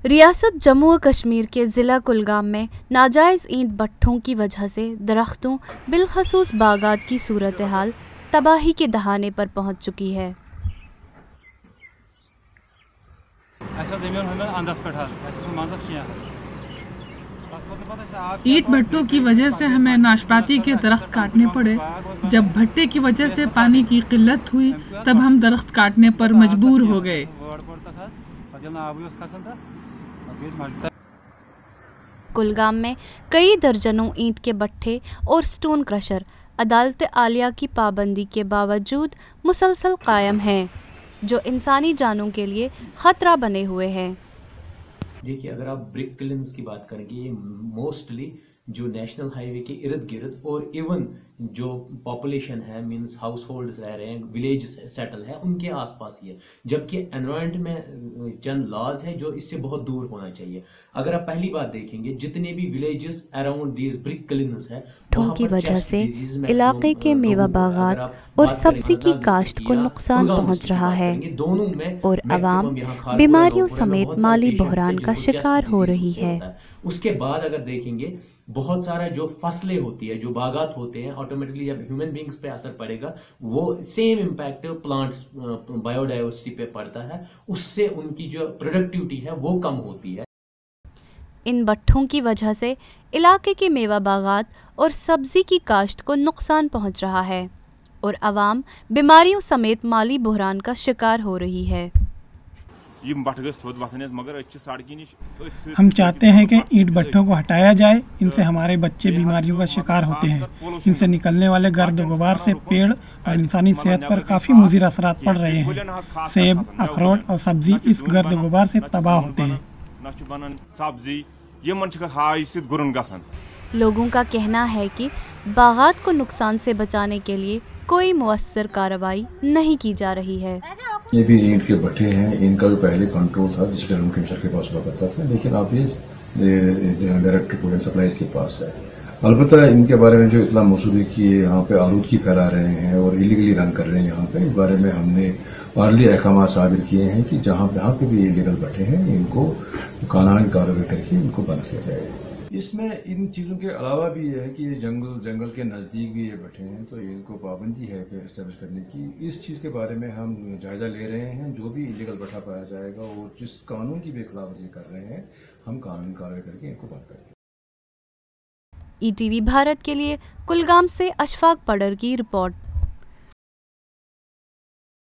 ریاست جموں و کشمیر کے ضلع کلگام میں ناجائز اینٹ بھٹھوں کی وجہ سے درختوں بالخصوص باغات کی صورتحال تباہی کے دہانے پر پہنچ چکی ہے۔ اینٹ بھٹوں کی وجہ سے ہمیں ناشپاتی کے درخت کاٹنے پڑے۔ جب بھٹے کی وجہ سے پانی کی قلت ہوئی تب ہم درخت کاٹنے پر مجبور ہو گئے۔ کلگام میں کئی درجنوں اینٹ کے بھٹے اور سٹون کرشر عدالت عالیہ کی پابندی کے باوجود مسلسل قائم ہیں، جو انسانی جانوں کے لیے خطرہ بنے ہوئے ہیں۔ دیکھیے، اگر آپ برک کلنز کی بات کریں گے، یہ موسٹلی جو نیشنل ہائی وے کے ارد گرد اور ایون جو پاپولیشن ہے، مینس ہاؤس ہولڈز رہ رہے ہیں، ولیج سیٹل ہے، ان کے آس پاس ہی ہے، جبکہ انوائرمنٹ میں چند لاز ہے جو اس سے بہت دور ہونا چاہیے۔ اگر آپ پہلی بات دیکھیں گے، جتنے بھی villages around these brick cleanse ہے، بھٹوں کی وجہ سے علاقے کے میوہ باغات اور سبزی کی کاشت کو نقصان پہنچ رہا ہے اور عوام بیماریوں سمیت مالی بحران کا شکار ہو رہی ہے۔ اس کے بعد اگر دیکھیں گے، بہت سارا جو فصلیں ہوتی ہے، جو باغات ہوتے ہیں، آٹومیٹکلی جب ہیومن بینگز پہ اثر پڑے گا، وہ same impact plants bio diversity پہ پڑتا ہے، اس سے ان کی جو پروڈکٹیوٹی ہے وہ کم ہوتی ہے۔ ان بھٹوں کی وجہ سے علاقے کے میوہ باغات اور سبزی کی کاشت کو نقصان پہنچ رہا ہے اور عوام بیماریوں سمیت مالی بحران کا شکار ہو رہی ہے۔ ہم چاہتے ہیں کہ اینٹ بھٹوں کو ہٹایا جائے، ان سے ہمارے بچے بیماریوں کا شکار ہوتے ہیں، ان سے نکلنے والے گرد و غبار سے پیڑ اور انسانی صحت پر کافی مضر اثرات پڑ رہے ہیں۔ سیب، اخروٹ اور سبزی اس گرد و غبار سے تباہ ہوتے ہیں۔ لوگوں کا کہنا ہے کہ باغات کو نقصان سے بچانے کے لیے کوئی مؤثر کارروائی نہیں کی جا رہی ہے۔ یہ بھی اینٹ کے بھٹے ہیں، ان کا بھی پہلے کنٹرول تھا ڈسٹرکٹ ایگریکلچر کمشنر کے پاس ہوا کرتا تھا، لیکن اب یہ ڈائریکٹر فوڈ اینڈ سپلائز کے پاس ہے۔ البتہ ان کے بارے میں جو اطلاع موصول ہوئی کہ یہاں پہ آلودگی پھیلا رہے ہیں اور ایلیگلی رن کر رہے ہیں یہاں پہ، اس بارے میں ہم نے ارلی احکامات صادر کیے ہیں کہ جہاں پہ بھی ایلیگل بھٹے ہیں ان کو قانونی کارروائی کر کے ان کو بند کیا جائے۔ اس میں ان چیزوں کے علاوہ بھی یہ ہے کہ یہ جنگل کے نزدیک بھی یہ بھٹے ہیں، تو ان کو پابندی ہے کہ اسٹیبلش کرنے کی۔ اس چیز کے بارے میں ہم جائزہ لے رہے ہیں، جو بھی ایلیگل بھٹا پایا جائے گا اور جس قانون کی بھی خلاف ورزی کر رہے ہیں، ہم قانونی کارروائی کر کے ان کو بند کریں گے۔ ETV بھارت کے لیے کلگام سے اشفاق پڈر کی رپورٹ۔